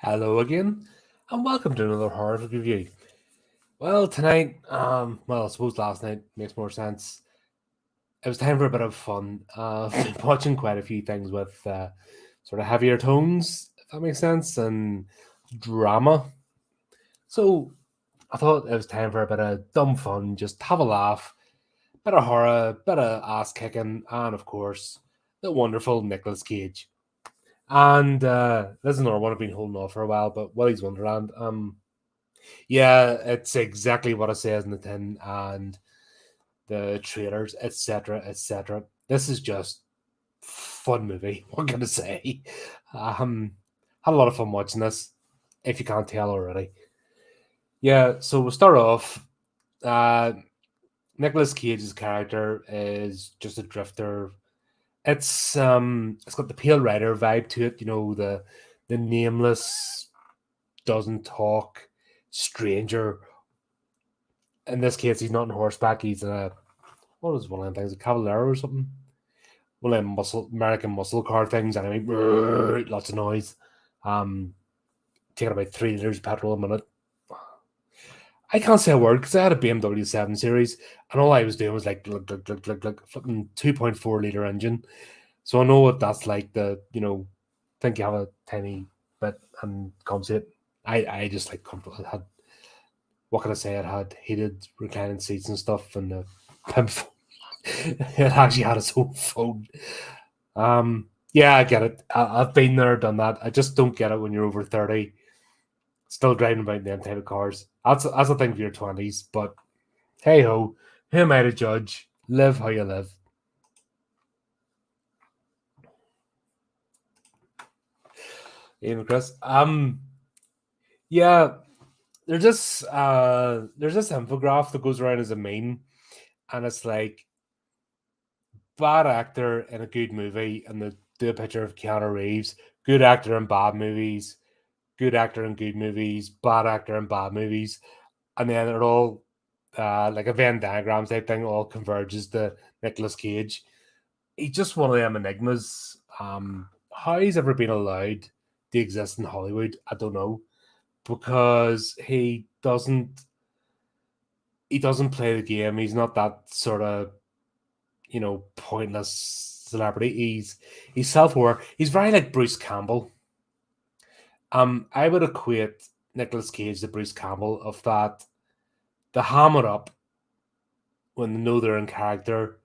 Hello again, and welcome to another horrific review. Well, tonight, I suppose last night makes more sense. It was time for a bit of fun. I've been watching quite a few things with sort of heavier tones, if that makes sense, and drama. So I thought it was time for a bit of dumb fun, just have a laugh, bit of horror, bit of ass kicking, and of course, the wonderful Nicolas Cage. And this is another one I've been holding off for a while, but Willy's Wonderland. Yeah, it's exactly what it says in the tin and the trailers, etc., etc. This is just fun movie. What can I say? Had a lot of fun watching this. If you can't tell already, yeah. So we'll start off. Uh, Nicolas Cage's character is just a drifter. It's got the Pale Rider vibe to it. You know, the nameless, doesn't talk stranger. In this case, he's not on horseback. He's in a what is one of them things, a Cavallero or something. One of them American muscle car things. Anyway, lots of noise. Um, Taking about 3 liters of petrol a minute. I can't say a word because I had a BMW 7 Series, and all I was doing was like flipping 2.4 liter engine. So I know what that's like. Think you have a tiny bit and comes it. I just like comfortable. It had, what can I say? It had heated reclining seats and stuff, and the pimp. It actually had its own phone. Yeah, I get it. I've been there, done that. I just don't get it when you're over 30, still driving about them type of cars. That's a thing for your 20s, but hey ho, who am I to judge? Live how you live. Ian Chris. Yeah, there's this infograph that goes around as a meme, and it's like bad actor in a good movie, and they do a picture of Keanu Reeves, good actor in bad movies, good actor in good movies, bad actor in bad movies, and then it all like a Venn diagram type thing all converges to Nicolas Cage. He's just one of them enigmas. How he's ever been allowed to exist in Hollywood, I don't know, because he doesn't play the game. He's not that sort of pointless celebrity. He's self-aware. He's very like Bruce Campbell. I would equate Nicolas Cage to Bruce Campbell of that. They ham it up when they know they're in character,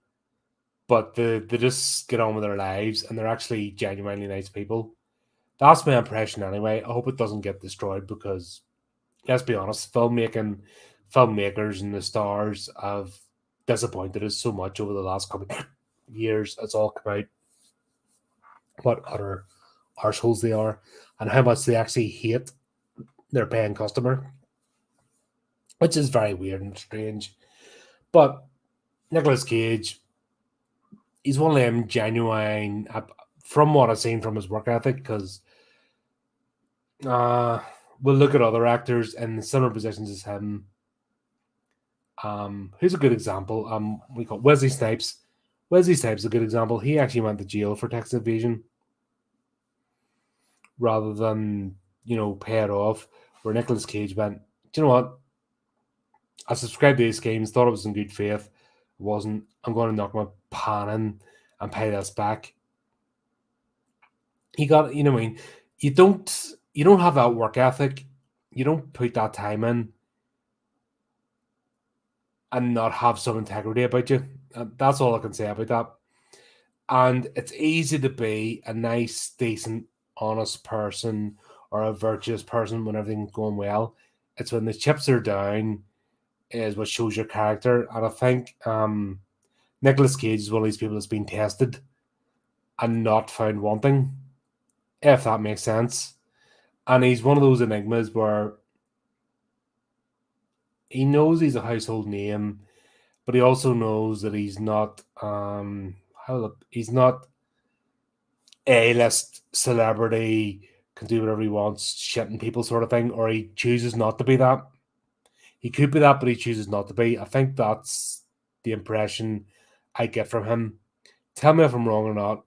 but they just get on with their lives and they're actually genuinely nice people. That's my impression anyway. I hope it doesn't get destroyed because let's be honest, filmmakers and the stars have disappointed us so much over the last couple of years. It's all come out what utter arseholes they are and how much they actually hate their paying customer, which is very weird and strange. But Nicolas Cage, he's one of them genuine, from what I've seen from his work ethic, because we'll look at other actors in similar positions as him. Who's a good example? We got Wesley Snipes. Wesley Snipes is a good example. He actually went to jail for tax evasion rather than pay it off. Where Nicolas Cage went, do you know what? I subscribed to these schemes, thought it was in good faith. It wasn't. I'm going to knock my pan in and pay this back. He got, what I mean, you don't have that work ethic. You don't put that time in and not have some integrity about you. That's all I can say about that. And it's easy to be a nice, decent, honest person or a virtuous person when everything's going well. It's when the chips are down is what shows your character. And I think Nicolas Cage is one of these people that's been tested and not found wanting, if that makes sense. And he's one of those enigmas where he knows he's a household name, but he also knows that he's not he's not A-list celebrity, can do whatever he wants, shitting people sort of thing, or he chooses not to be that. He could be that, but he chooses not to be. I think that's the impression I get from him. Tell me if I'm wrong or not.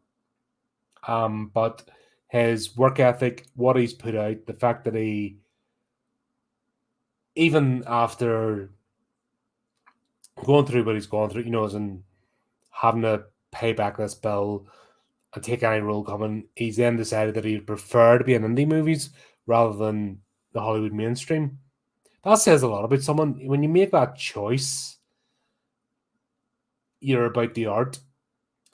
But his work ethic, what he's put out, the fact that he, even after going through what he's gone through, as in having to pay back this bill and take any role coming, he's then decided that he'd prefer to be in indie movies rather than the Hollywood mainstream. That says a lot about someone. When you make that choice, you're about the art.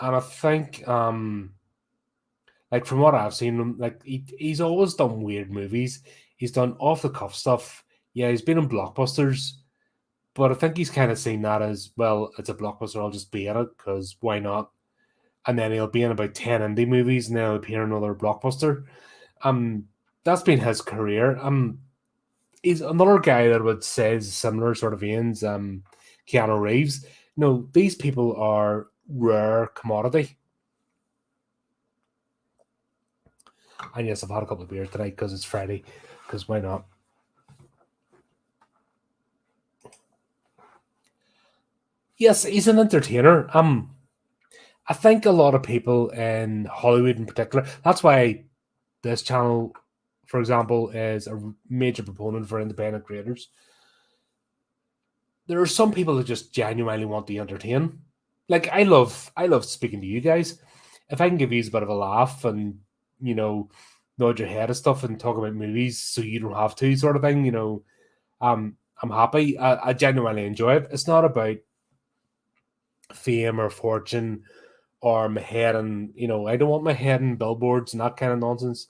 And I think, like from what I've seen, like he's always done weird movies. He's done off the cuff stuff. Yeah, he's been in blockbusters, but I think he's kind of seen that as, well, it's a blockbuster. I'll just be in it because why not? And then he'll be in about 10 indie movies, and then he'll appear in another blockbuster. That's been his career. He's another guy that would say similar sort of veins. Keanu Reeves. No, these people are rare commodity. And yes, I've had a couple of beers tonight because it's Friday. Because why not? Yes, he's an entertainer. I think a lot of people in Hollywood in particular, that's why this channel, for example, is a major proponent for independent creators. There are some people that just genuinely want to entertain. Like I love speaking to you guys. If I can give you a bit of a laugh and nod your head and stuff and talk about movies so you don't have to, sort of thing, I'm happy. I genuinely enjoy it. It's not about fame or fortune or my head, and I don't want my head in billboards and that kind of nonsense.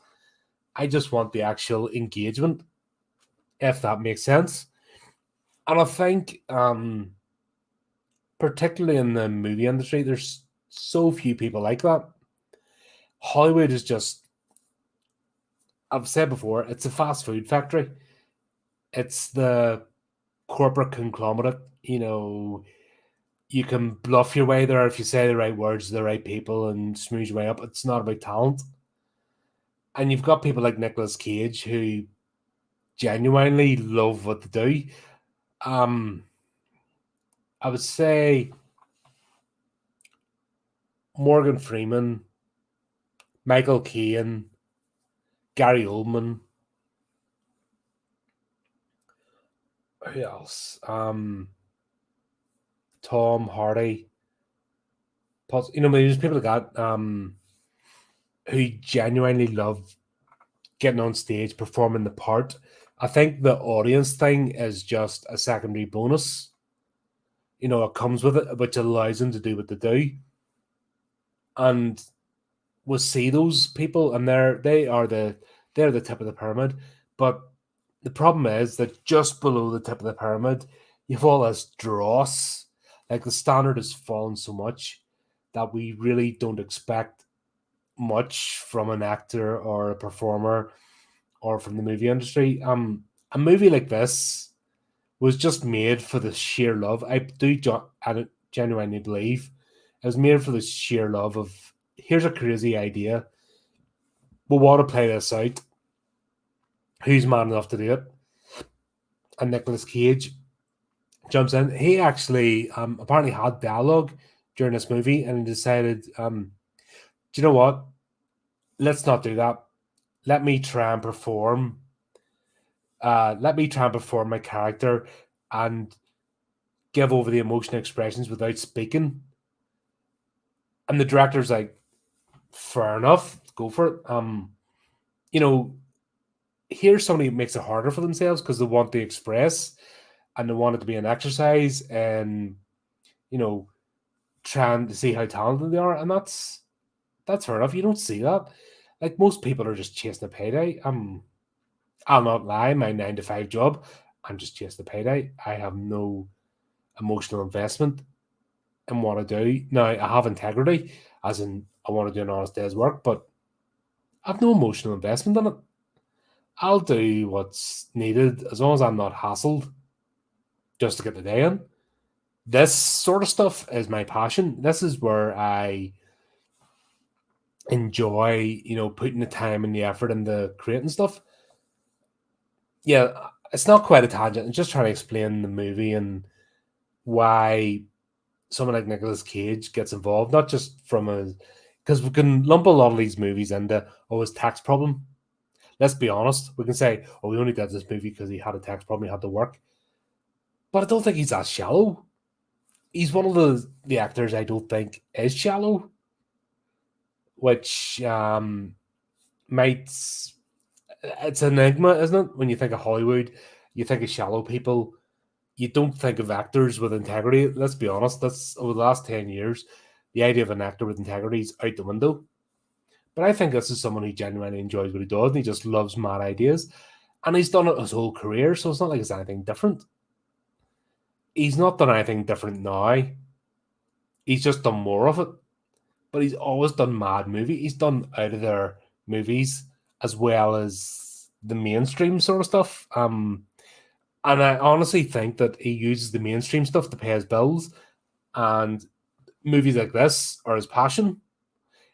I just want the actual engagement, if that makes sense. And I think, particularly in the movie industry, there's so few people like that. Hollywood is just, I've said before, it's a fast food factory. It's the corporate conglomerate. You can bluff your way there if you say the right words to the right people and smooth your way up. It's not about talent. And you've got people like Nicolas Cage who genuinely love what they do. I would say Morgan Freeman, Michael Caine, Gary Oldman. Who else? Tom Hardy. There's people like that who genuinely love getting on stage, performing the part. I think the audience thing is just a secondary bonus. It comes with it, which allows them to do what they do. And we'll see those people, and they're the tip of the pyramid. But the problem is that just below the tip of the pyramid, you've all this dross. Like the standard has fallen so much that we really don't expect much from an actor or a performer or from the movie industry. A movie like this was just made for the sheer love. I genuinely believe it was made for the sheer love of, here's a crazy idea. We want to play this out. Who's man enough to do it? And Nicolas Cage jumps in. He actually apparently had dialogue during this movie, and he decided, do you know what? Let's not do that. Let me try and perform. Let me try and perform my character and give over the emotional expressions without speaking. And the director's like, fair enough, go for it. Here's somebody who makes it harder for themselves because they want to express and they want it to be an exercise and, trying to see how talented they are. And that's fair enough. You don't see that. Like most people are just chasing a payday. I'll not lie, my 9 to 5 job, I'm just chasing the payday. I have no emotional investment in what I do. Now, I have integrity, as in I want to do an honest day's work, but I have no emotional investment in it. I'll do what's needed as long as I'm not hassled just to get the day in. This sort of stuff is my passion. This is where I enjoy, putting the time and the effort into creating stuff. Yeah, it's not quite a tangent. I'm just trying to explain the movie and why someone like Nicolas Cage gets involved, not just from a Because we can lump a lot of these movies into, oh, his tax problem. Let's be honest. We can say, oh, we only did this movie because he had a tax problem, he had to work. But I don't think he's that shallow. He's one of the actors I don't think is shallow, which might... It's an enigma, isn't it? When you think of Hollywood, you think of shallow people. You don't think of actors with integrity. Let's be honest. That's over the last 10 years, the idea of an actor with integrity is out the window. But I think this is someone who genuinely enjoys what he does and he just loves mad ideas. And he's done it his whole career, so it's not like it's anything different. He's not done anything different now. He's just done more of it. But he's always done mad movies. He's done out of their movies as well as the mainstream sort of stuff. And I honestly think that he uses the mainstream stuff to pay his bills. And movies like this are his passion.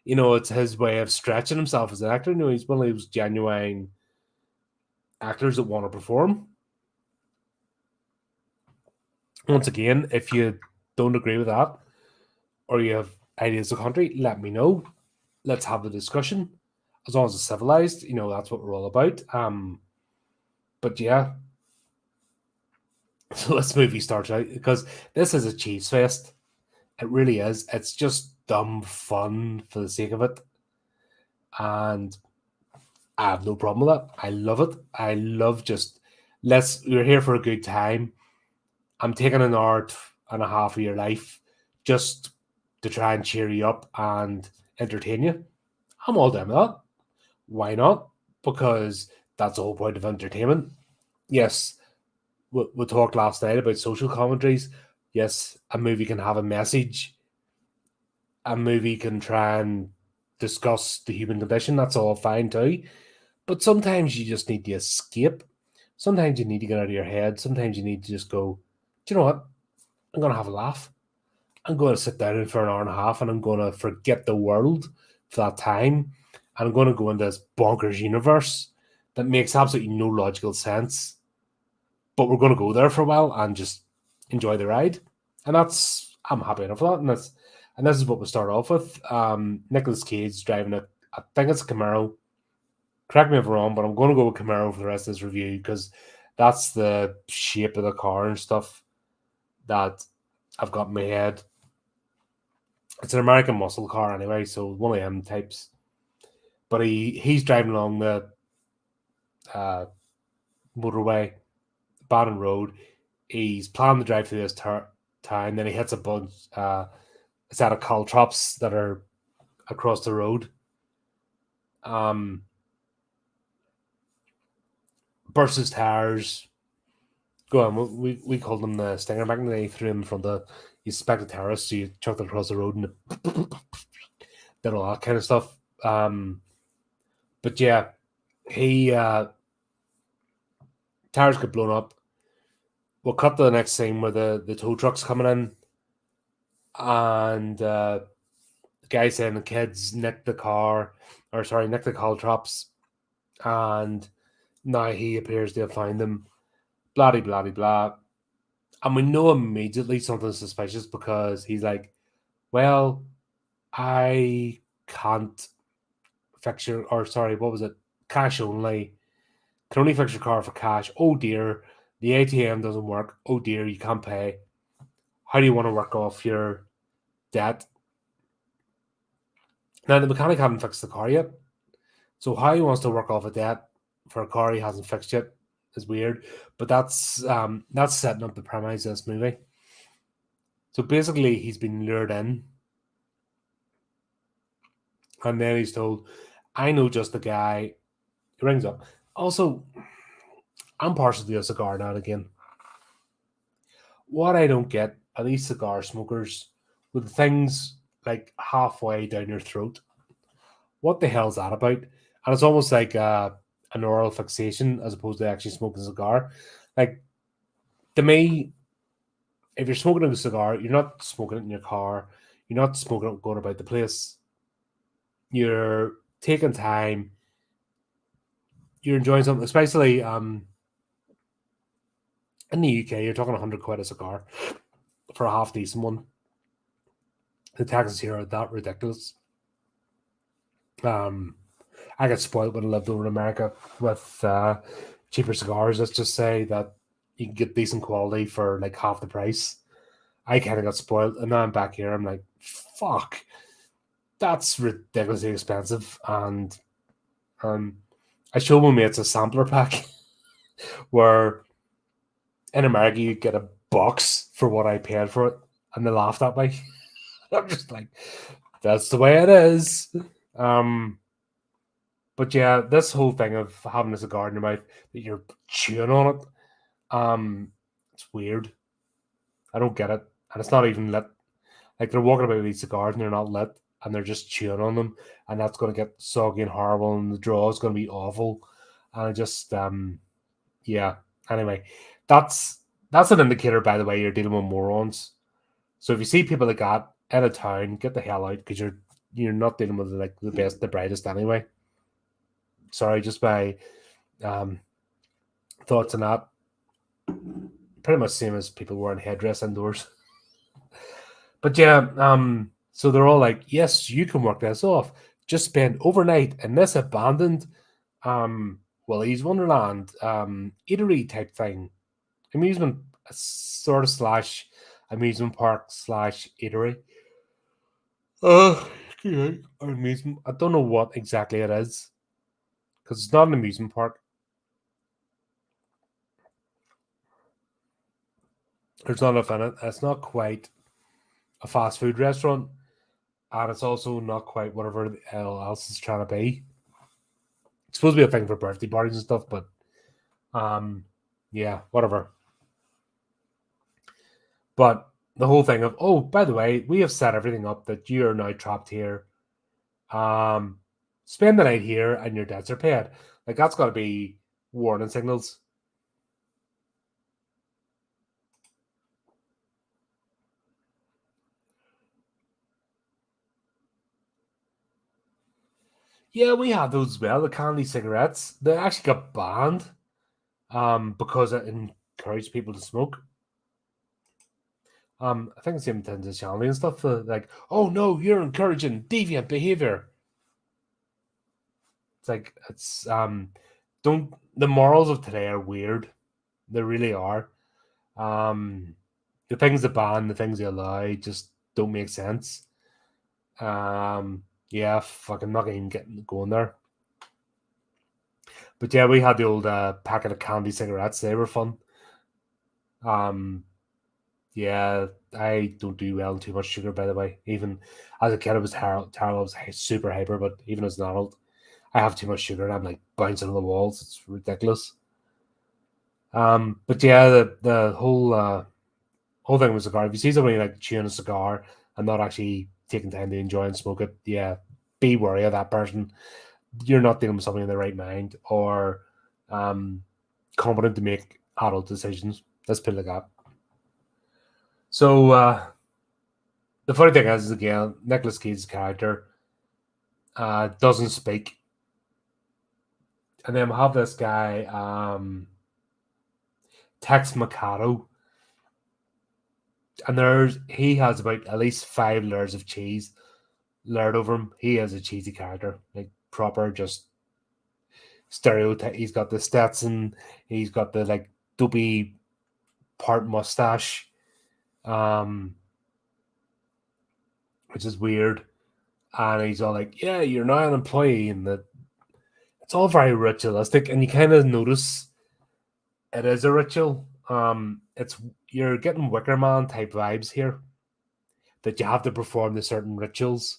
You know, it's his way of stretching himself as an actor. You know, he's one of those genuine actors that want to perform. Once again, if you don't agree with that, or you have ideas of country, let me know. Let's have the discussion. As long as it's civilized, you know, that's what we're all about. But yeah. So this movie starts out because this is a cheese fest. It really is. It's just dumb fun for the sake of it. And I have no problem with that. I love it. I love just, we're here for a good time. I'm taking an hour and a half of your life just to try and cheer you up and entertain you. I'm all down with that. Why not? Because that's the whole point of entertainment. Yes, we talked last night about social commentaries. Yes, a movie can have a message. A movie can try and discuss the human condition. That's all fine too. But sometimes you just need to escape. Sometimes you need to get out of your head. Sometimes you need to just go, do you know what? I'm going to have a laugh. I'm going to sit down for an hour and a half and I'm going to forget the world for that time. And I'm going to go into this bonkers universe that makes absolutely no logical sense. But we're going to go there for a while and just enjoy the ride. And I'm happy enough for that. And this is what we start off with. Nicolas Cage driving I think it's a Camaro. Correct me if I'm wrong, but I'm going to go with Camaro for the rest of this review because that's the shape of the car and stuff that I've got in my head. It's an American muscle car anyway, so one of them types. But he's driving along the motorway, Bannon Road. He's planning to drive through this town. Then he hits a bunch, a set of caltrops that are across the road. Bursts his tires. Go on, we called them the Stinger back in the day. Threw him in front of you suspected terrorists, so you chucked it across the road and did all that kind of stuff. But yeah, he tires get blown up. We'll cut to the next scene where the tow truck's coming in, and the guy saying the kids nicked the caltrops, and now he appears to have found them. Blah blah blah blah. And we know immediately something suspicious because he's like, well, I can't fix your, or sorry, what was it? Cash only. Can only fix your car for cash. Oh dear, the ATM doesn't work. Oh dear, you can't pay. How do you want to work off your debt? Now, the mechanic hasn't fixed the car yet. So how he wants to work off a debt for a car he hasn't fixed yet is weird. But that's setting up the premise of this movie. So basically, he's been lured in. And then he's told, I know just the guy. He rings up. Also, I'm partial to a cigar now and again. What I don't get are these cigar smokers with things like halfway down your throat. What the hell's that about? And it's almost like an oral fixation as opposed to actually smoking a cigar. Like, to me, if you're smoking a cigar, you're not smoking it in your car. You're not smoking it going about the place. You're taking time. You're enjoying something, especially in the UK, you're talking £100 a cigar for a half decent one. The taxes here are that ridiculous. Um, I got spoiled when I lived over in America with cheaper cigars. Let's just say that you can get decent quality for like half the price. I kind of got spoiled, and now I'm back here. I'm like, fuck, that's ridiculously expensive. And um, I showed my mates a sampler pack where in America you get a box for what I paid for it, and they laughed at me. I'm just like, that's the way it is. Um, but yeah, this whole thing of having a cigar in your mouth that you're chewing on it, it's weird. I don't get it, and it's not even lit. Like they're walking about with these cigars and they're not lit, and they're just chewing on them, and that's going to get soggy and horrible, and the draw is going to be awful. And I just, yeah. Anyway, that's an indicator, by the way, you're dealing with morons. So if you see people like that out of town, get the hell out because you're not dealing with like the best, the brightest anyway. Sorry, just by um, thoughts on that. Pretty much same as people wearing headdress indoors. But yeah, so they're all like, yes, you can work this off. Just spend overnight in this abandoned Willy's Wonderland eatery type thing. Amusement sort of slash amusement park slash eatery. Yeah, or amusement. I don't know what exactly it is. Because it's not an amusement park. There's not enough in it. It's not quite a fast food restaurant, and it's also not quite whatever else is trying to be. It's supposed to be a thing for birthday parties and stuff, but yeah, whatever. But the whole thing of, oh, by the way, we have set everything up that you are now trapped here. Um, spend the night here and your debts are paid. Like that's got to be warning signals. Yeah, we have those as well. The candy cigarettes. They actually got banned because it encouraged people to smoke. I think it's the intentionality and stuff. Like, oh no, you're encouraging deviant behavior. It's like don't the morals of today are weird. They really are. Um, the things that ban, the things they allow, just don't make sense. Yeah, fucking not even getting going there. But yeah, we had the old packet of candy cigarettes. They were fun. Um, yeah, I don't do well on too much sugar, by the way. Even as a kid, I was terrible. I was super hyper, but even as an adult, I have too much sugar and I'm like bouncing on the walls. It's ridiculous. But yeah, the whole thing with cigar. If you see somebody like chewing a cigar and not actually taking time to enjoy and smoke it, yeah, be wary of that person. You're not dealing with somebody in the right mind or um, competent to make adult decisions. Let's put it like that. So the funny thing is, again, Nicolas Cage's character doesn't speak, and then we have this guy, Tex Mercado, and he has about at least 5 layers of cheese layered over him. He is a cheesy character, like proper, just stereotype. He's got the Stetson, he's got the like dopey part mustache, um, which is weird. And he's all like, "Yeah, you're now an employee," and that it's all very ritualistic, and you kind of notice it is a ritual. It's you're getting Wicker Man type vibes here that you have to perform the certain rituals,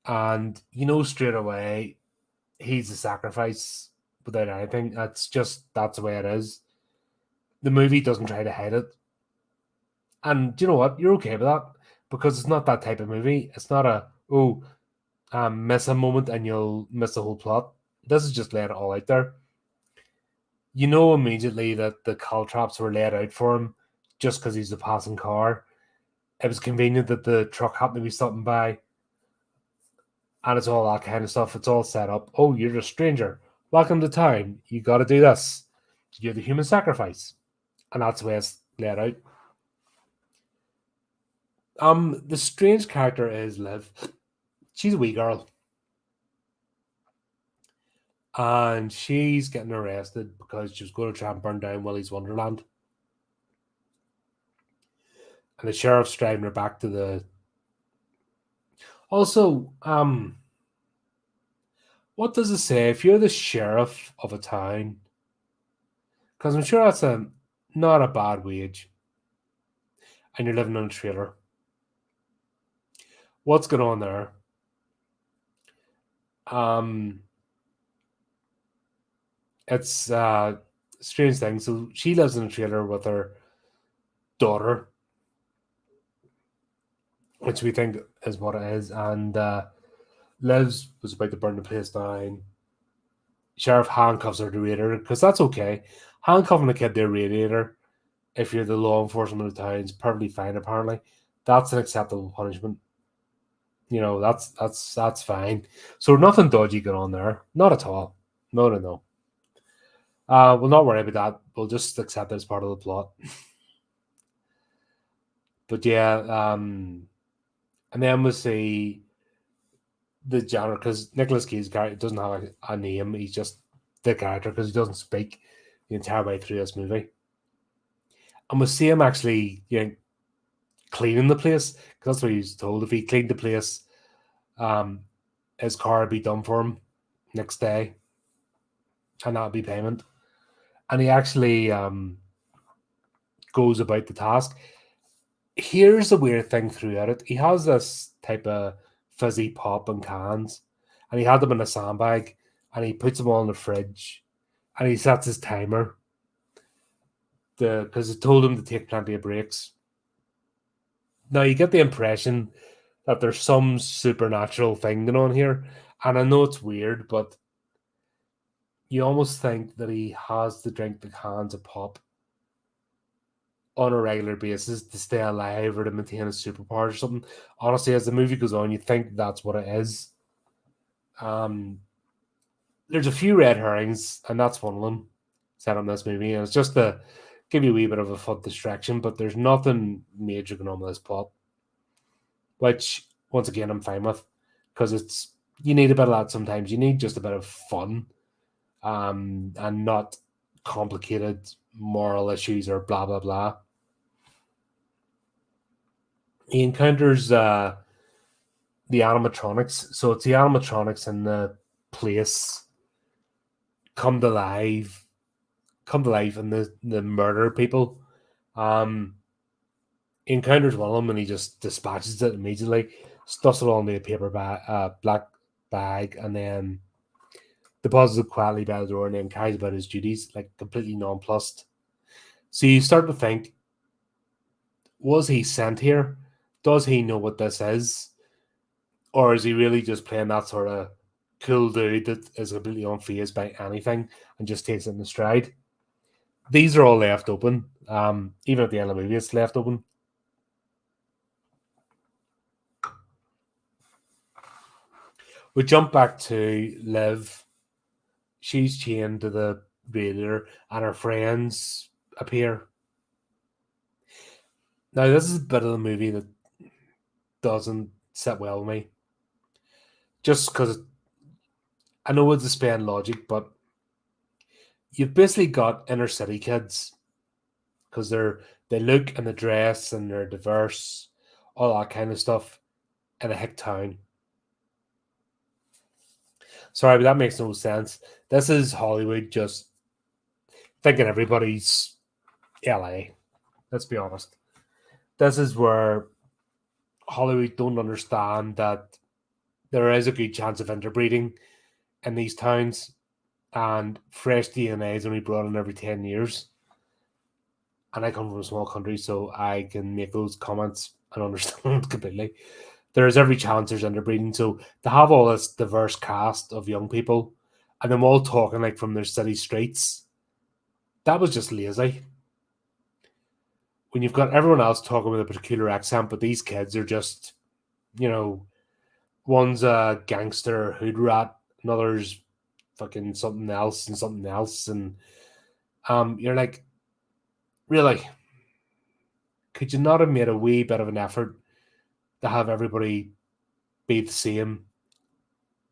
and you know straight away he's a sacrifice without anything. That's the way it is. The movie doesn't try to hide it, and you know what? You're okay with that because it's not that type of movie. It's not a miss a moment and you'll miss the whole plot. This is just laid it all out there. You know immediately that the caltrops were laid out for him just because he's a passing car. It was convenient that the truck happened to be stopping by, and it's all that kind of stuff. It's all set up. Oh, you're a stranger. Welcome to town. You got to do this. You're the human sacrifice, and that's the way it's laid out. The strange character is Liv. She's a wee girl. and she's getting arrested because she was going to try and burn down Willy's Wonderland. And the sheriff's driving her back to the. Also, what does it say if you're the sheriff of a town? Because I'm sure that's not a bad wage, and you're living in a trailer. What's going on there? It's a strange thing. So she lives in a trailer with her daughter, which we think is what it is, and Liz was about to burn the place down. Sheriff handcuffs her to the radiator because that's okay. Handcuffing a kid to a radiator, if you're the law enforcement of the town, is perfectly fine. Apparently, that's an acceptable punishment. That's fine. So nothing dodgy going on there, not at all. No. We'll not worry about that. We'll just accept it as part of the plot. But yeah, and then we'll see the janitor, because Nicolas Cage's character doesn't have a name. He's just the character because he doesn't speak the entire way through this movie. And we'll see him actually, cleaning the place, because that's what he's told. If he cleaned the place, his car would be done for him next day, and that would be payment. And he actually goes about the task. Here's the weird thing throughout it. He has this type of fizzy pop and cans, and he had them in a sandbag, and he puts them all in the fridge, and he sets his timer because it told him to take plenty of breaks. Now you get the impression that there's some supernatural thing going on here, and I know it's weird, but you almost think that he has to drink the cans of pop on a regular basis to stay alive or to maintain his superpowers or something. Honestly, as the movie goes on, you think that's what it is. There's a few red herrings, and that's one of them set on this movie, and it's just to give you a wee bit of a fun distraction, but there's nothing major going on with this plot, which, once again, I'm fine with, because you need a bit of that sometimes. You need just a bit of fun, and not complicated moral issues or blah, blah, blah. He encounters the animatronics. So it's the animatronics in the place come to life and the murder people. He encounters one of them and he just dispatches it immediately, stuffs it all into a paper bag, black bag, and then deposits it quietly by the door and then carries about his duties, like completely nonplussed. So you start to think, was he sent here? Does he know what this is? Or is he really just playing that sort of cool dude that is completely unfazed by anything and just takes it in the stride? These are all left open. Even at the end of the movie, it's left open. We jump back to Liv. She's chained to the radiator and her friends appear. Now, this is a bit of the movie that doesn't sit well with me. Just because I know it's displaying logic, but you've basically got inner city kids because they look and they dress and they're diverse, all that kind of stuff, in a hick town. Sorry, but that makes no sense. This is Hollywood just thinking everybody's LA. Let's be honest. This is where Hollywood don't understand that there is a good chance of interbreeding in these towns, and fresh DNA is only brought in every 10 years. And I come from a small country, so I can make those comments and understand completely. There is every chance there's interbreeding. So to have all this diverse cast of young people and them all talking like from their city streets, that was just lazy. When you've got everyone else talking with a particular accent, but these kids are just, one's a gangster hood rat, another's fucking something else and something else. And you're like, really? Could you not have made a wee bit of an effort to have everybody be the same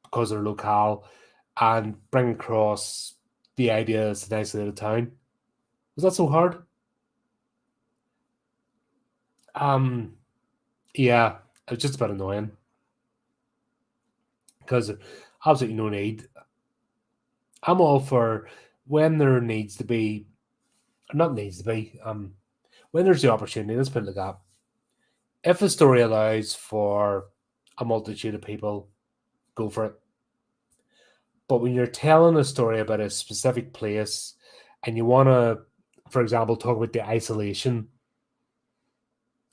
because they're locale? and bring across the idea it's an isolated town. Was that so hard? Um, yeah, it was just a bit annoying because absolutely no need. I'm all for when there needs to be, not needs to be, when there's the opportunity, let's put it like that. If a story allows for a multitude of people, go for it. But when you're telling a story about a specific place and you want to, for example, talk about the isolation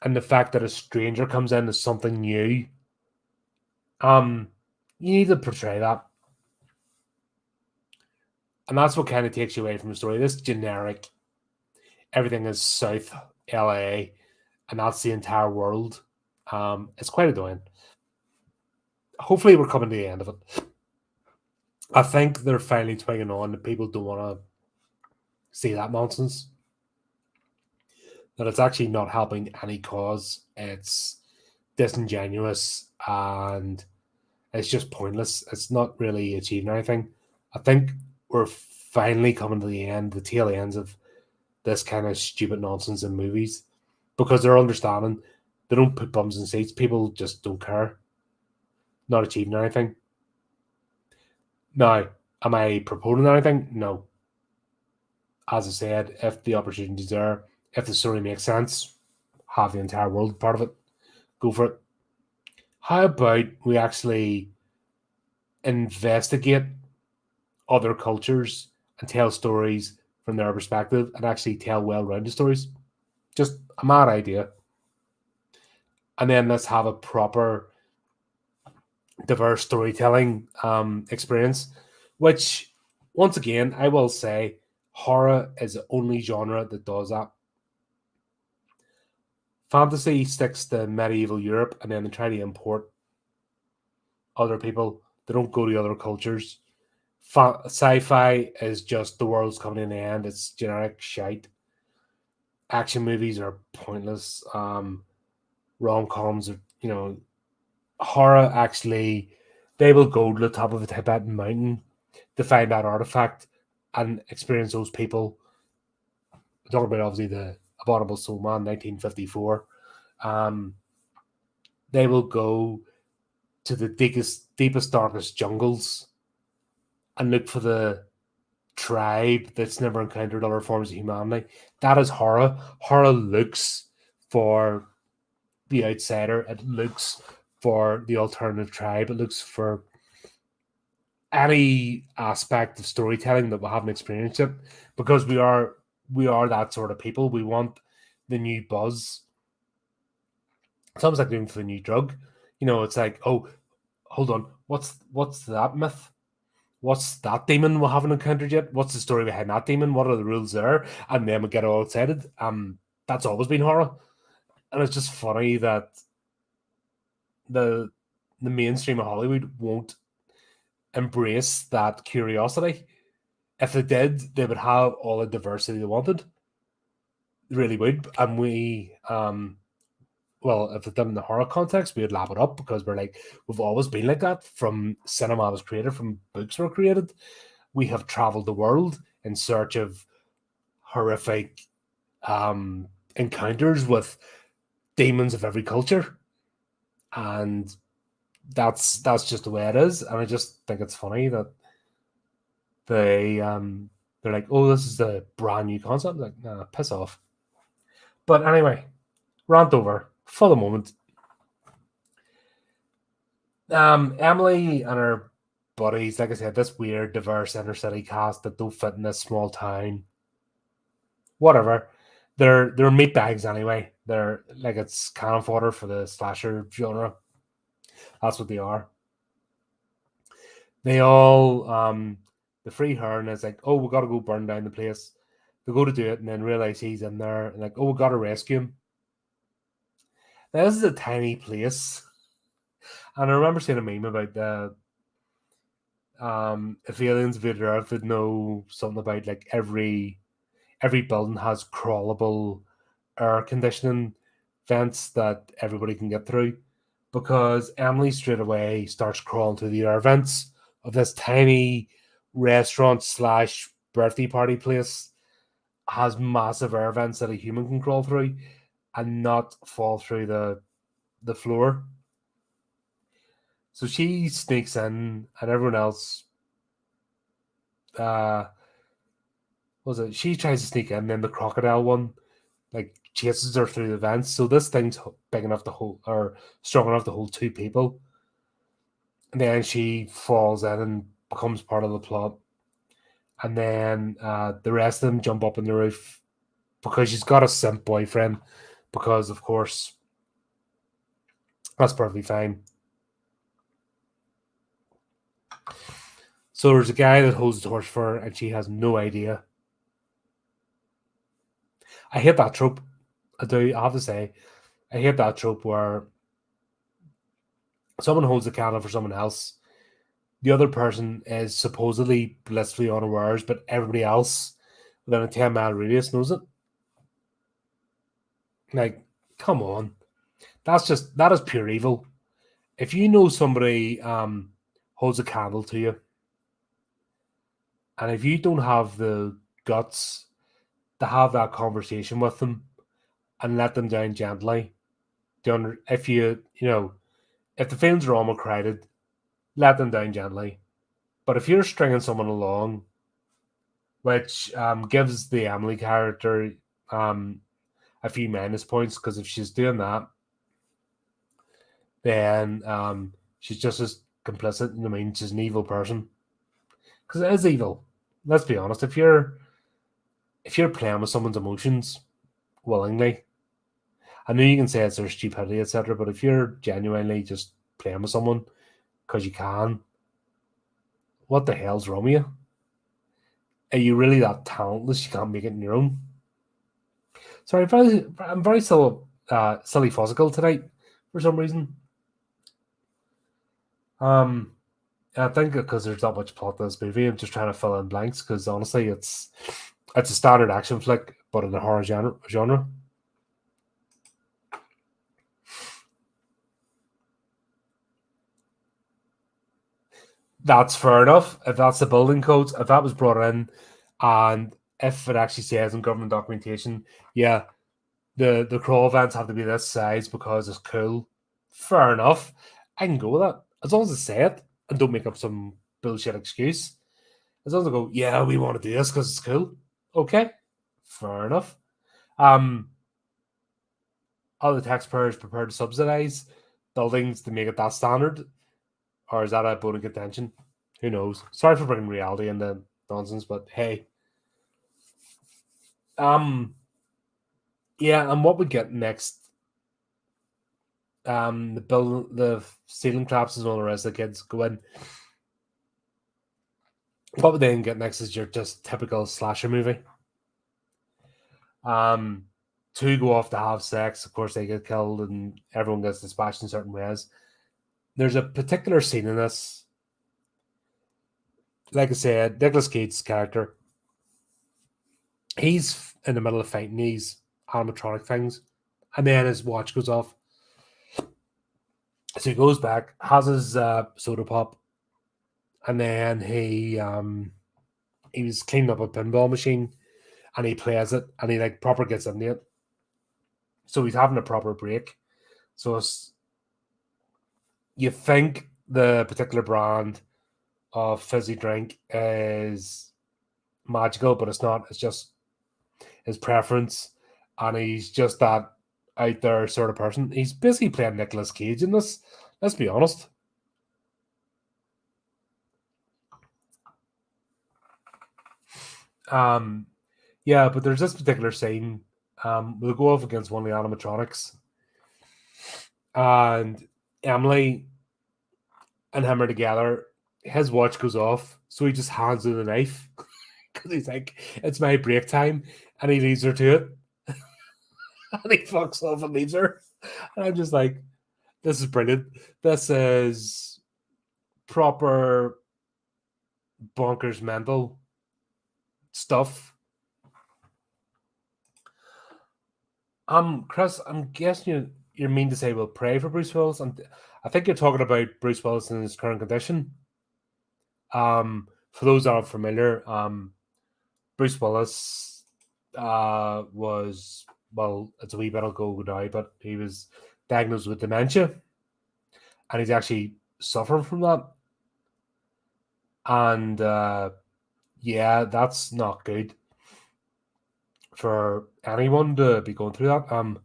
and the fact that a stranger comes in as something new, um, you need to portray that. And that's what kind of takes you away from the story. This generic, everything is South LA, and that's the entire world. It's quite annoying. Hopefully, we're coming to the end of it. I think they're finally swinging on that people don't want to see that nonsense. That it's actually not helping any cause. It's disingenuous and it's just pointless. It's not really achieving anything. I think we're finally coming to the end, the tail ends of this kind of stupid nonsense in movies because they're understanding they don't put bums in seats. People just don't care. Not achieving anything. Now, am I proposing anything? No. As I said, if the opportunity's there, if the story makes sense, have the entire world part of it. Go for it. How about we actually investigate other cultures and tell stories from their perspective and actually tell well-rounded stories? Just a mad idea. And then let's have a proper diverse storytelling experience, which once again I will say horror is the only genre that does that. Fantasy sticks to medieval Europe and then they try to import other people. They don't go to other cultures. Sci-fi is just the world's coming to an end. It's generic shite. Action movies are pointless. Rom-coms are, horror actually, they will go to the top of a Tibetan mountain to find that artifact and experience those people. I'm talking about obviously the Abominable Snowman, 1954. They will go to the deepest, darkest jungles and look for the tribe that's never encountered other forms of humanity. That is horror. Horror looks for the outsider. It looks for the alternative tribe. It looks for any aspect of storytelling that we haven't experienced it because we are that sort of people. We want the new buzz. It's almost like looking for the new drug. It's like, oh, hold on, what's that myth? What's that demon we haven't encountered yet? What's the story behind that demon? What are the rules there? And then we get all excited. That's always been horror. And it's just funny that the the mainstream of Hollywood won't embrace that curiosity. If they did, they would have all the diversity they wanted. They really would. And well, if it's done in the horror context, we would lap it up because we've always been like that. From cinema was created, from books were created. We have traveled the world in search of horrific encounters with demons of every culture, and that's just the way it is. And I just think it's funny that they're like, oh, this is a brand new concept. Like, nah, piss off. But anyway, rant over for the moment. Emily and her buddies, like I said, this weird, diverse inner city cast that don't fit in this small town. Whatever. They're meat bags anyway. They're like it's cannon fodder for the slasher genre. That's what they are. They all the free her and it's like, oh, we gotta go burn down the place. They go to do it and then realize he's in there and like, oh, we gotta rescue him. Now, this is a tiny place. And I remember seeing a meme about the if aliens invaded Earth, they'd know something about like every building has crawlable air conditioning vents that everybody can get through. Because Emily straight away starts crawling through the air vents of this tiny restaurant slash birthday party place has massive air vents that a human can crawl through and not fall through the floor. So she sneaks in, and everyone else, she tries to sneak in, and then the crocodile one like chases her through the vents. So this thing's big enough to hold, or strong enough to hold 2 people. And then she falls in and becomes part of the plot. And then the rest of them jump up on the roof because she's got a simp boyfriend. Because of course, that's perfectly fine. So there's a guy that holds the torch for her, and she has no idea. I hate that trope. I do. I have to say, I hate that trope where someone holds a candle for someone else. The other person is supposedly blissfully unawares, but everybody else within a 10-mile radius knows it. Like, come on. That is pure evil. If you know somebody holds a candle to you, and if you don't have the guts to have that conversation with them and let them down gently, if if the feelings are almost crowded, let them down gently. But if you're stringing someone along, which gives the Emily character a few minus points, because if she's doing that, then she's just as complicit. I mean, she's an evil person, because it is evil. Let's be honest. If you're playing with someone's emotions willingly, I know you can say it's their stupidity, etc. But if you're genuinely just playing with someone because you can, what the hell's wrong with you? Are you really that talentless you can't make it on your own? Sorry, I'm very silly fuzzical tonight for some reason. I think because there's not much plot to this movie, I'm just trying to fill in blanks, because honestly, it's a standard action flick, but in the horror genre. That's fair enough. If that's the building codes, if that was brought in, and if it actually says in government documentation, yeah, the crawl vents have to be this size because it's cool. Fair enough. I can go with that. As long as they say it and don't make up some bullshit excuse. As long as they go, yeah, we want to do this because it's cool. Okay. Fair enough. Are the taxpayers prepared to subsidize buildings to make it that standard? Or is that a bone of contention? Who knows? Sorry for bringing reality into nonsense, but hey. Yeah, and what we get next? The ceiling collapses and all the rest of the kids go in. What we then get next is your just typical slasher movie. Two go off to have sex. Of course, they get killed, and everyone gets dispatched in certain ways. There's a particular scene in this. Like I said, Nicolas Cage's character, he's in the middle of fighting these animatronic things, and then his watch goes off. So he goes back, has his soda pop, and then he was cleaning up a pinball machine, and he plays it, and he like proper gets into it. So he's having a proper break. So you think the particular brand of fizzy drink is magical, but it's not. It's just his preference, and he's just that out there sort of person. He's basically playing Nicolas Cage in this. Let's be honest. Yeah, but there's this particular scene. We'll go off against one of the animatronics, and Emily and him are together. His watch goes off, so he just hands her the knife because he's like, "It's my break time," and he leaves her to it, and he fucks off and leaves her. And I'm just like, "This is brilliant. This is proper bonkers mental stuff." Chris, I'm guessing you're mean to say we'll pray for Bruce Willis, and I think you're talking about Bruce Willis in his current condition. For those that aren't familiar, Bruce Willis was, well, it's a wee bit ago now, but he was diagnosed with dementia, and he's actually suffering from that. And yeah, that's not good for anyone to be going through that.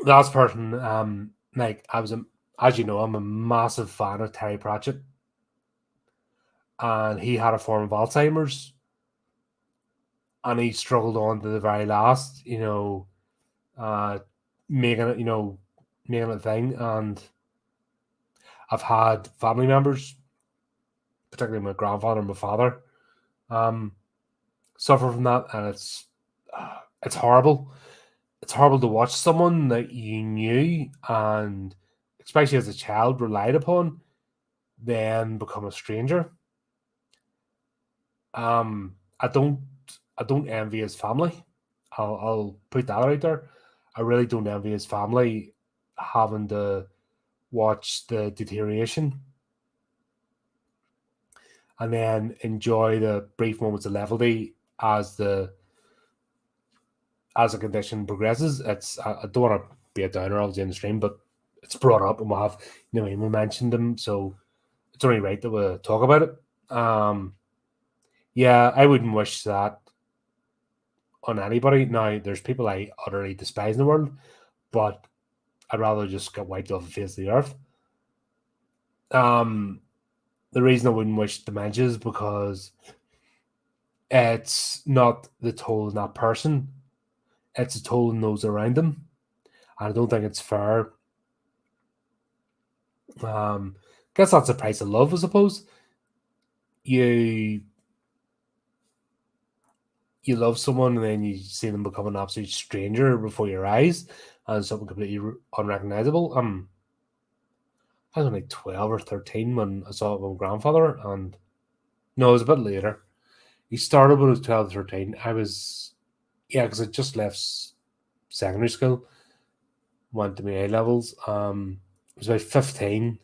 Last person, like as you know, I'm a massive fan of Terry Pratchett, and he had a form of Alzheimer's, and he struggled on to the very last, uh, making it, making it a thing. And I've had family members, particularly my grandfather and my father, suffer from that, and it's horrible. It's horrible to watch someone that you knew and, especially as a child, relied upon, then become a stranger. I don't envy his family. I'll put that out there. I really don't envy his family having to watch the deterioration and then enjoy the brief moments of levity as the condition progresses. I don't want to be a downer obviously in the stream, but it's brought up and we mentioned them, so it's only right that we talk about it. Yeah, I wouldn't wish that on anybody. Now, there's people I utterly despise in the world, but I'd rather just get wiped off the face of the earth. The reason I wouldn't wish dementia is because it's not the toll on that person, it's a toll on those around them. And I don't think it's fair. Guess that's the price of love, I suppose. You love someone and then you see them become an absolute stranger before your eyes and something completely unrecognizable. I was only 12 or 13 when I saw it with my grandfather, and no, it was a bit later. He started when I was 12 or 13. Yeah, because I just left secondary school, went to my A levels. I was about 15.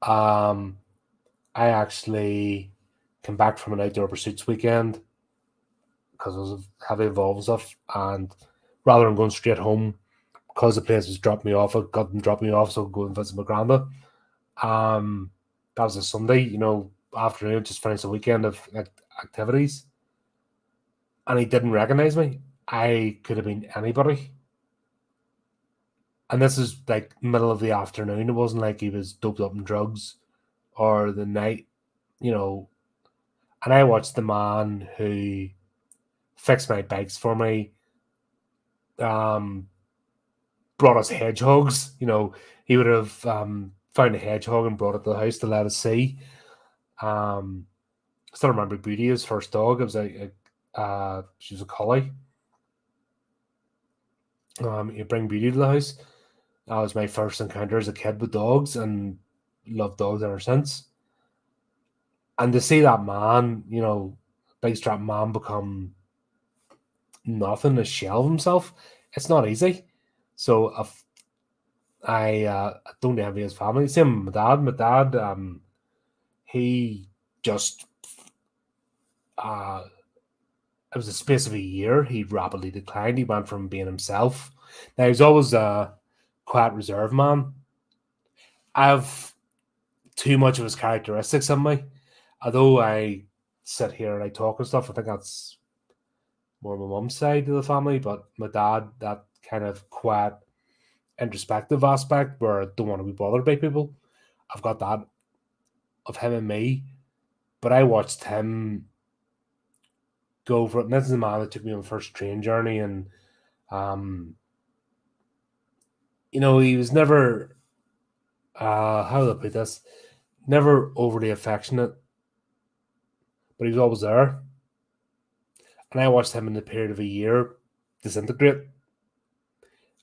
I actually came back from an outdoor pursuits weekend because I was heavily involved and stuff, and rather than going straight home, because the place was dropping me off, I got them drop me off, so I'd go and visit my grandma. That was a Sunday, afternoon, just finished a weekend of activities, and he didn't recognize me. I could have been anybody, and this is like middle of the afternoon. It wasn't like he was doped up in drugs or the night, you know. And I watched the man who fixed my bikes for me, brought us hedgehogs. He would have found a hedgehog and brought it to the house to let us see. I still remember Booty, his first dog. It was she was a collie. You bring Beauty to the house. That was my first encounter as a kid with dogs, and loved dogs ever since. And to see that man, big strap man, become nothing, a shell of himself, it's not easy. So I don't envy his family. Same with my dad. My dad, he just it was a space of a year. He rapidly declined. He went from being himself. Now he's always a quiet, reserved man. I have too much of his characteristics in me. Although I sit here and I talk and stuff, I think that's more my mum's side of the family. But my dad, that kind of quiet, introspective aspect where I don't want to be bothered by people, I've got that of him and me. But I watched him go for it. And this is the man that took me on the first train journey. And, he was never, how do I put this? Never overly affectionate, but he was always there. And I watched him in the period of a year disintegrate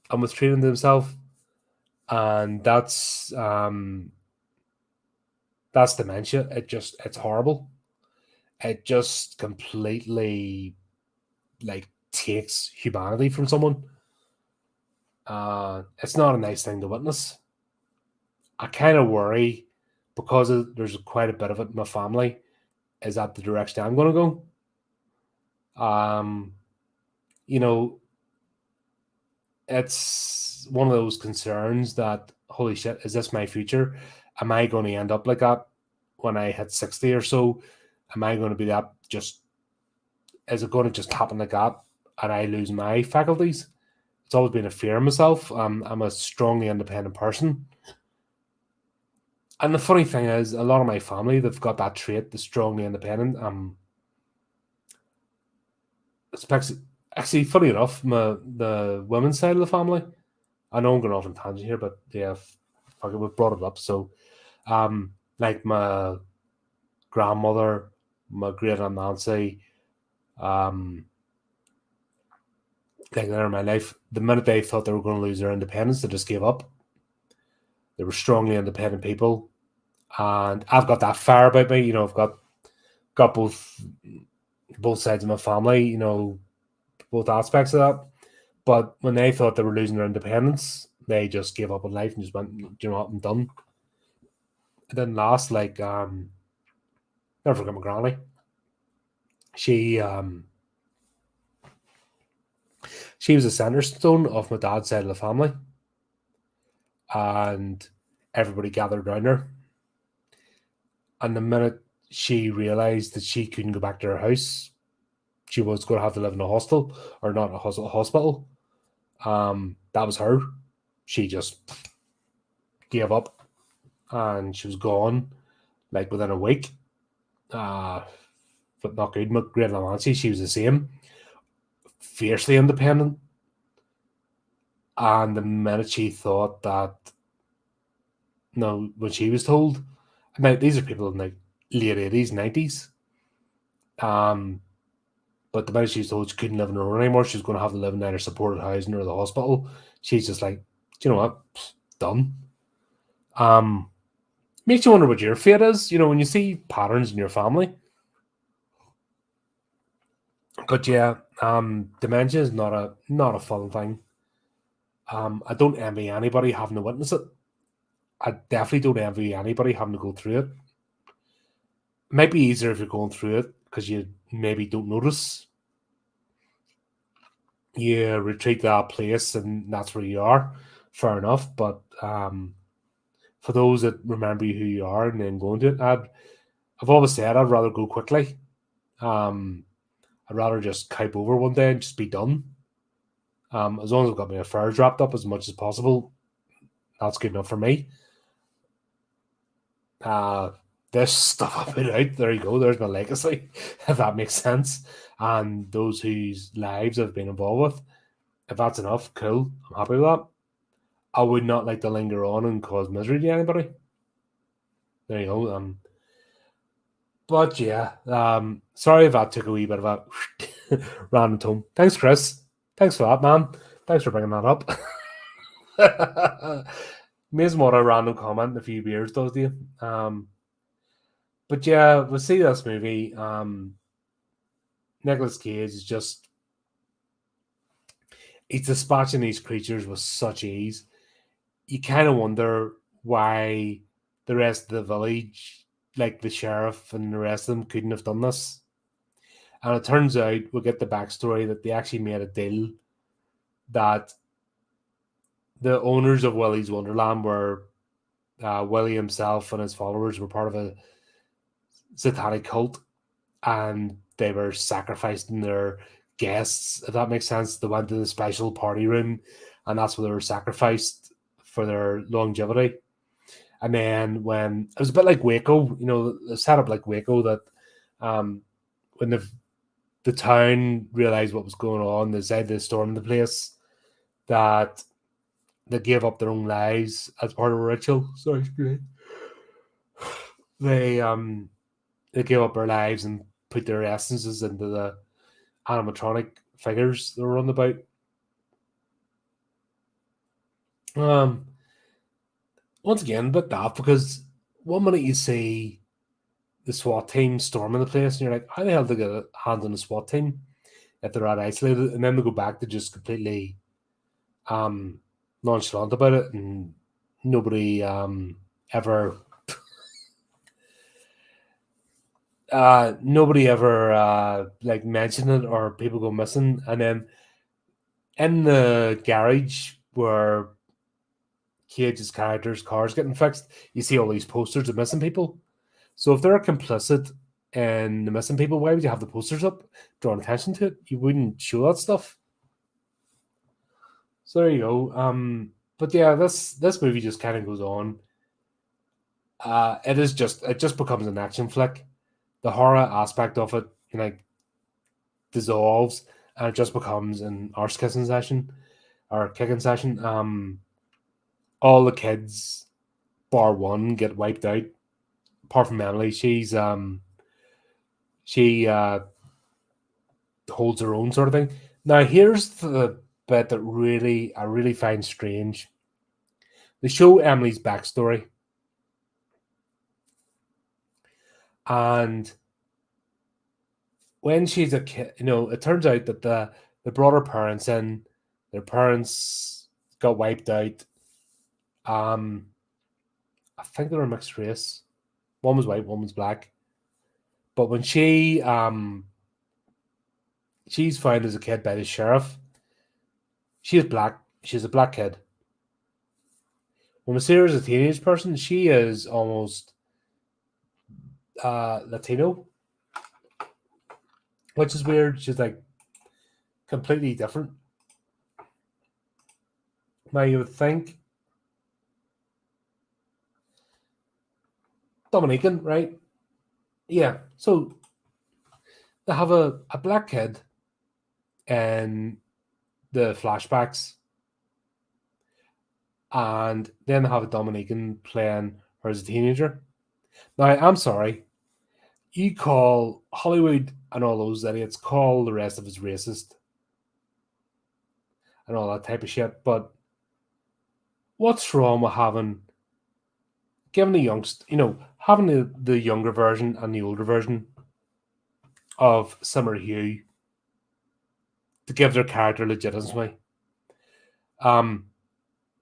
and was treating to himself. And that's dementia. It's horrible. It just completely takes humanity from someone. It's not a nice thing to witness. I kind of worry because there's quite a bit of it in my family, is that the direction I'm going to go. You know, it's one of those concerns that, holy shit, is this my future? Am I going to end up like that when I hit 60 or so? Am I going to be that is it going to just happen like that and I lose my faculties? It's always been a fear of myself. I'm a strongly independent person. And the funny thing is, a lot of my family, they've got that trait, the strongly independent. Actually, funny enough, the women's side of the family, I know I'm going off on tangent here, but yeah, we've brought it up. So, like my grandmother, my great aunt Nancy, like later in my life, the minute they thought they were going to lose their independence, they just gave up. They were strongly independent people, and I've got that fire about me. You know, I've got both sides of my family. You know, both aspects of that. But when they thought they were losing their independence, they just gave up on life and just went, you know what, I'm done. It didn't last. Like, never forget my granny. She was a centre stone of my dad's side of the family, and everybody gathered around her. And the minute she realised that she couldn't go back to her house, she was going to have to live in a hostel, or not a hospital. That was her. She just gave up, and she was gone, like within a week. But not good. My great Nancy, she was the same, fiercely independent. And the minute she thought that, no, when she was told, now these are people in like late 80s, 90s. But the minute she was told she couldn't live on her own anymore, she was going to have to live in either supported housing or the hospital. She's just like, do you know what? Done. Makes you wonder what your fate is, you know, when you see patterns in your family. But yeah, dementia is not a fun thing. I don't envy anybody having to witness it. I definitely don't envy anybody having to go through it. It might be easier if you're going through it because you maybe don't notice. You retreat to that place and that's where you are. Fair enough. But for those that remember who you are and then going to it, I've always said I'd rather go quickly. I'd rather just type over one day and just be done. As long as I've got my affairs wrapped up as much as possible, that's good enough for me. This stuff I put out, there you go, there's my legacy, if that makes sense. And those whose lives I've been involved with, if that's enough, cool, I'm happy with that. I would not like to linger on and cause misery to anybody. There you go. But yeah, sorry if that took a wee bit of a random tone. Thanks, Chris. Thanks for that, man. Thanks for bringing that up. Amazing what a random comment in a few beers does to you. But yeah, we'll see this movie. Nicolas Cage is just, he's dispatching these creatures with such ease. You kind of wonder why the rest of the village, like the sheriff and the rest of them, couldn't have done this. And it turns out we'll get the backstory that they actually made a deal that the owners of Willy's Wonderland were Willy himself and his followers were part of a satanic cult, and they were sacrificing their guests, if that makes sense. They went to the special party room, and that's where they were sacrificed for their longevity. And then when it was a bit like Waco, you know, the setup like Waco, that when the town realized what was going on, they decided to storm the place, that they gave up their own lives as part of a ritual. Sorry, great. They gave up their lives and put their essences into the animatronic figures they were on about. Once again, a bit daft, because one minute you see the SWAT team storming the place, and you're like, how the hell did they get a hand on the SWAT team if they're that isolated? And then they go back to just completely nonchalant about it, and nobody ever nobody ever like mentioned it or people go missing, and then in the garage where Cage's character's car's getting fixed, you see all these posters of missing people. So if they're complicit in the missing people, why would you have the posters up, drawing attention to it? You wouldn't show that stuff. So there you go. But yeah, this movie just kind of goes on. It just becomes an action flick. The horror aspect of it, like, dissolves, and it just becomes an arse kissing session or kicking session. All the kids, bar one, get wiped out. Apart from Emily, she holds her own, sort of thing. Now here's the bit that I really find strange. They show Emily's backstory, and when she's a kid, it turns out that they brought her parents in. Their parents got wiped out. I think they were mixed race. One was white, one was black. But when she's found as a kid by the sheriff, she's black. She's a black kid. When we see her as a teenage person, she is almost Latino, which is weird. She's like completely different. Now you would think Dominican, right? Yeah. So they have a black kid in the flashbacks, and then they have a Dominican playing her as a teenager. Now, I'm sorry. You call Hollywood and all those idiots, call the rest of us racist and all that type of shit, but what's wrong with giving having the younger version and the older version of similar hue to give their character legitimacy?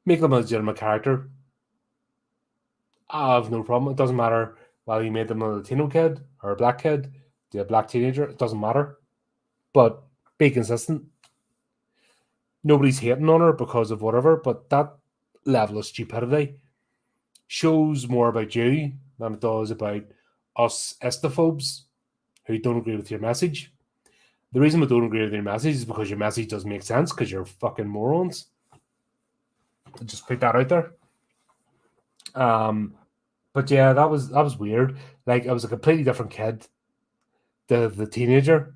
Make them a legitimate character. I have no problem. It doesn't matter whether you made them a Latino kid or a black kid, a black teenager. It doesn't matter. But be consistent. Nobody's hating on her because of whatever, but that level of stupidity shows more about you than it does about us estophobes who don't agree with your message. The reason we don't agree with your message is because your message doesn't make sense because you're fucking morons. I'll just put that out there. But yeah, that was weird. Like, I was a completely different kid. The teenager.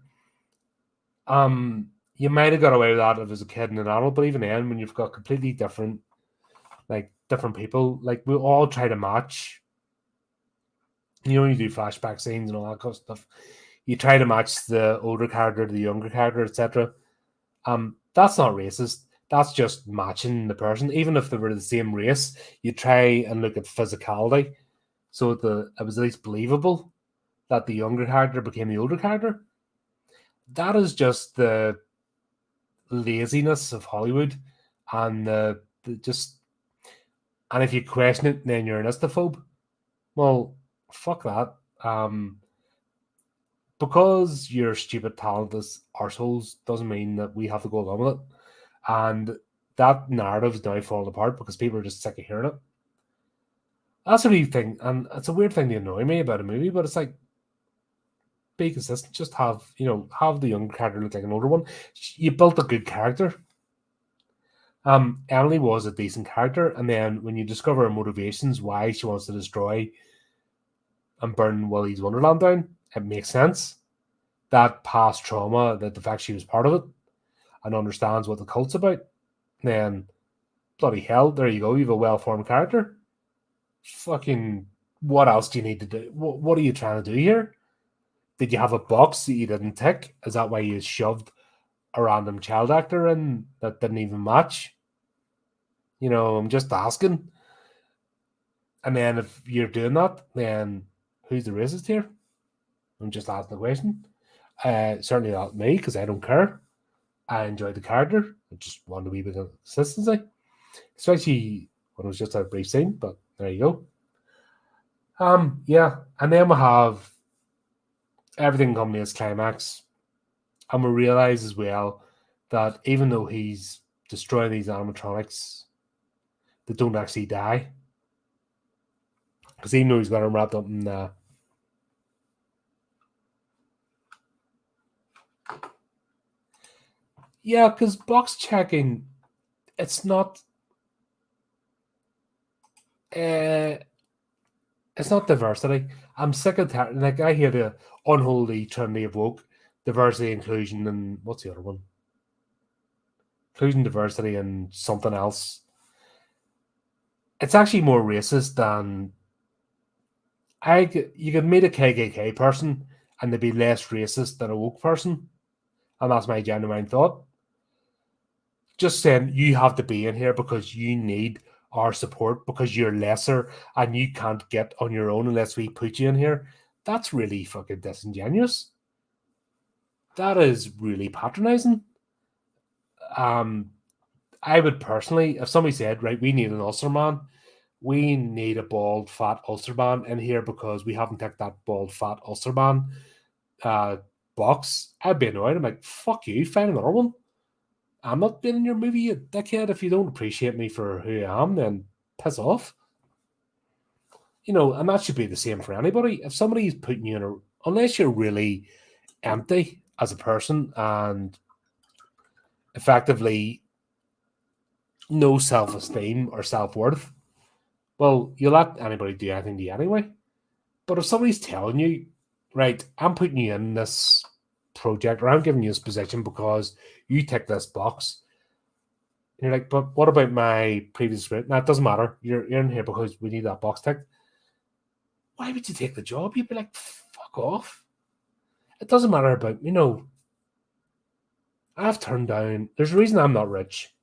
You might have got away with that if it was a kid and an adult, but even then, when you've got completely different people, like, we all try to match. You do flashback scenes and all that kind of stuff. You try to match the older character to the younger character, etc. That's not racist. That's just matching the person. Even if they were the same race, you try and look at physicality, so it was at least believable that the younger character became the older character. That is just the laziness of Hollywood, and and if you question it, then you're an estophobe. Well, fuck that. Because you're stupid, talentless arseholes doesn't mean that we have to go along with it. And that narrative is now falling apart because people are just sick of hearing it. That's a weird thing, and it's a weird thing to annoy me about a movie, but it's like, be consistent. Just have the younger character look like an older one. You built a good character. Emily was a decent character, and then when you discover her motivations, why she wants to destroy and burn Willy's Wonderland down, it makes sense. That past trauma, that the fact she was part of it and understands what the cult's about, then bloody hell, there you go. You have a well-formed character. Fucking, what else do you need to do? What are you trying to do here? Did you have a box that you didn't tick? Is that why you shoved a random child actor in that didn't even match? I'm just asking. And then if you're doing that, then who's the racist here? I'm just asking the question. Certainly not me, because I don't care. I enjoyed the character. I just wanted a wee bit of consistency, especially when it was just a brief scene. But there you go. Yeah, and then we have everything come to its climax. And we realise as well that even though he's destroying these animatronics, they don't actually die. Because even though he's got them wrapped up in yeah, because box checking, it's not it's not diversity. I'm sick of that. Like, I hear the unholy trinity of woke, diversity, inclusion, and what's the other one? Inclusion, diversity, and something else. It's actually more racist than you could meet a KKK person and they'd be less racist than a woke person, and that's my genuine thought. Just saying you have to be in here because you need our support because you're lesser and you can't get on your own unless we put you in here. That's really fucking disingenuous. That is really patronizing. I would personally, if somebody said, right, we need an ulcer man, we need a bald, fat ulcer man in here because we haven't ticked that bald, fat ulcer man box, I'd be annoyed. I'm like, fuck you, find another one. I'm not being in your movie, you dickhead. If you don't appreciate me for who I am, then piss off. And that should be the same for anybody. If somebody's putting you in unless you're really empty as a person and effectively no self-esteem or self-worth, well, you let anybody do anything to you anyway. But if somebody's telling you, right, I'm putting you in this project or I'm giving you this position because you tick this box, and you're like, but what about my previous script? Now, it doesn't matter. You're in here because we need that box ticked. Why would you take the job? You'd be like, fuck off. It doesn't matter about, I've turned down, there's a reason I'm not rich.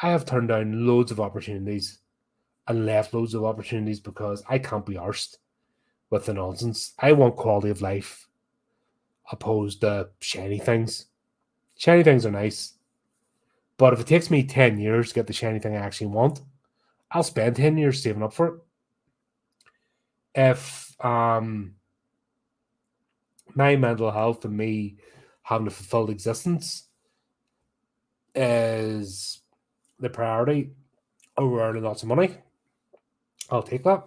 I have turned down loads of opportunities and left loads of opportunities because I can't be arsed with the nonsense. I want quality of life opposed to shiny things. Shiny things are nice. But if it takes me 10 years to get the shiny thing I actually want, I'll spend 10 years saving up for it. If my mental health and me having a fulfilled existence is the priority over earning lots of money, I'll take that.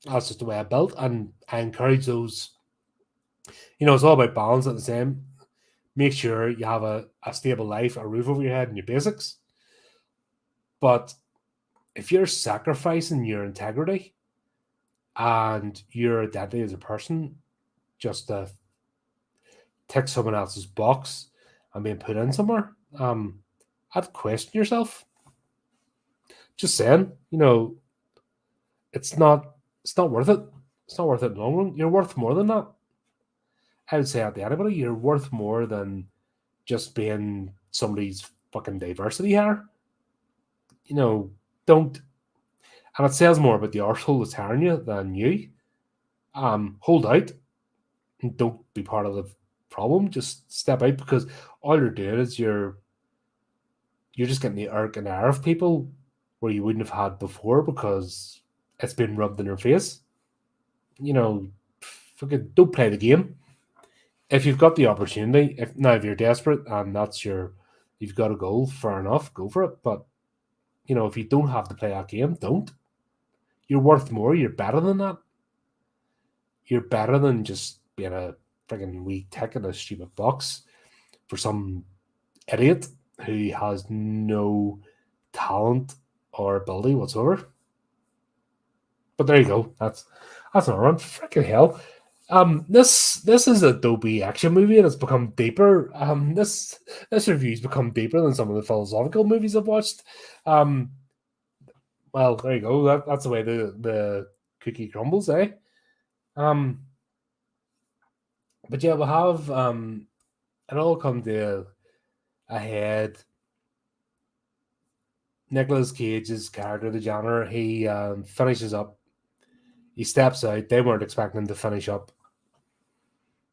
That's just the way I built, and I encourage those. It's all about balance at the same. Make sure you have a stable life, a roof over your head, and your basics. But if you're sacrificing your integrity and your identity as a person just to tick someone else's box and being put in somewhere, I'd question yourself. Just saying, it's not worth it. It's not worth it in the long run. You're worth more than that. I would say that to anybody, you're worth more than just being somebody's fucking diversity here. Don't. And it says more about the arsehole that's hiring you than you. Hold out and don't be part of the problem. Just step out, because all you're doing is you're just getting the irk and air of people where you wouldn't have had before because it's been rubbed in your face. Fucking don't play the game. If you've got the opportunity, if you're desperate and you've got a goal, fair enough, go for it. But if you don't have to play that game, don't. You're worth more. You're better than that. You're better than just being a freaking wee tick in a stupid box for some idiot who has no talent or ability whatsoever. But there you go. That's another one. Freaking hell. This is a dopey action movie, and it's become deeper. This review's become deeper than some of the philosophical movies I've watched. Well, there you go. That's the way the cookie crumbles, eh? But yeah, we'll have it all come to a head. Nicolas Cage's character, the janitor, he finishes up. He steps out. They weren't expecting him to finish up.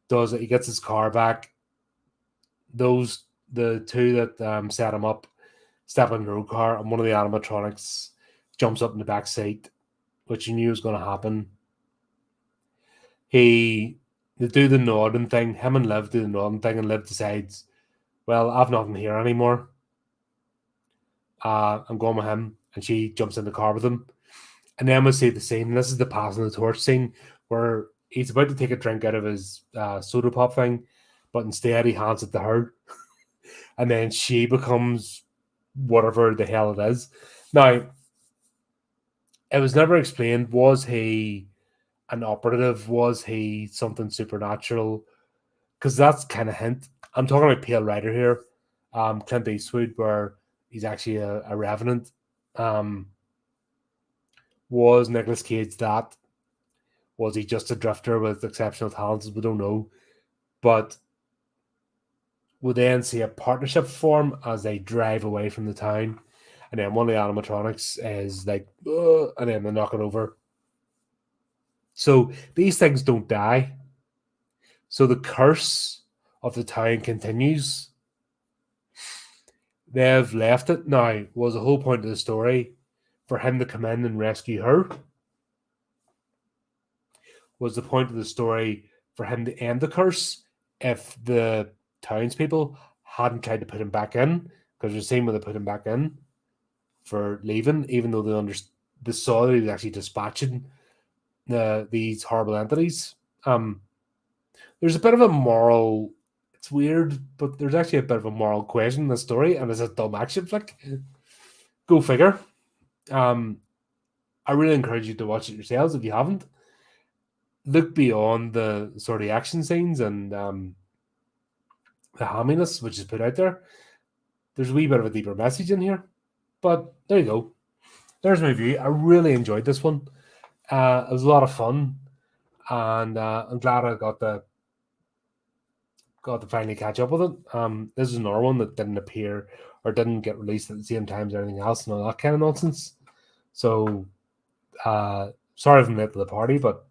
Does it? He gets his car back. The two that set him up step in the road car, and one of the animatronics jumps up in the back seat, which he knew was going to happen. He They do the nodding thing. Him and Liv do the nodding thing, and Liv decides, well, I've nothing here anymore. I'm going with him. And she jumps in the car with him. And then we see the scene. This is the passing the torch scene where he's about to take a drink out of his soda pop thing, but instead he hands it to her. And then she becomes whatever the hell it is. Now, it was never explained. Was he an operative? Was he something supernatural? Because that's kind of hint. I'm talking about Pale Rider here, Clint Eastwood, where he's actually a revenant. Was Nicolas Cage that? Was he just a drifter with exceptional talents? We don't know. But we then see a partnership form as they drive away from the town. And then one of the animatronics is like, ugh, and then they knock it over. So these things don't die. So the curse of the town continues. They've left it. Now, was the whole point of the story for him to come in and rescue her? Was the point of the story for him to end the curse if the townspeople hadn't tried to put him back in? Because you're seeing when they put him back in for leaving, even though they saw that he was actually dispatching these horrible entities. There's a bit of a moral. It's weird, but there's actually a bit of a moral question in the story, and it's a dumb action flick. Go figure. I really encourage you to watch it yourselves if you haven't. Look beyond the sort of action scenes and the hamminess which is put out there. There's a wee bit of a deeper message in here. But there you go. There's my review. I really enjoyed this one. It was a lot of fun, and I'm glad I got to finally catch up with it. This is another one that didn't appear or didn't get released at the same time as anything else and all that kind of nonsense. So sorry if I'm late to the party, but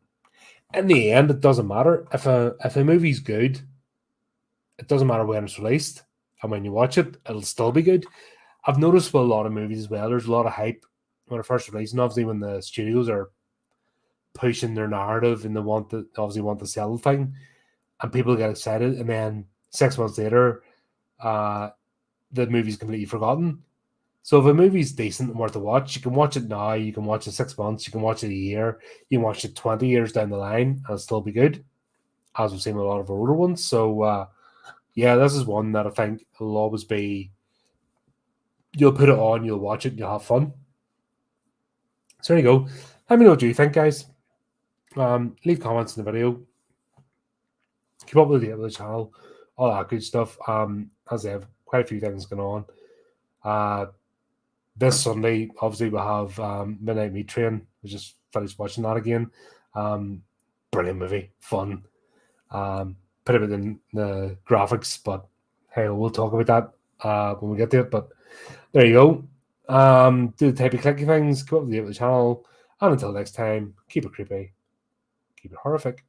in the end, it doesn't matter. If a movie's good, it doesn't matter when it's released, and when you watch it, it'll still be good. I've noticed with a lot of movies as well, there's a lot of hype when they're first released, and obviously when the studios are pushing their narrative and they want to sell the thing, and people get excited, and then 6 months later, the movie's completely forgotten. So if a movie's decent and worth a watch, you can watch it now, you can watch it 6 months, you can watch it a year, you can watch it 20 years down the line, and it'll still be good, as we've seen with a lot of our older ones. So yeah, this is one that I think will always be, you'll put it on, you'll watch it, and you'll have fun. So there you go. Let me know what you think, guys. Leave comments in the video. Keep up with the channel, all that good stuff. As I have quite a few things going on. This Sunday, obviously, we'll have Midnight Meat Train. We just finished watching that again. Brilliant movie, fun. Put a bit in the graphics, but hey, we'll talk about that when we get to it. But there you go. Do the type of clicky things, keep up with the channel, and until next time, keep it creepy, keep it horrific.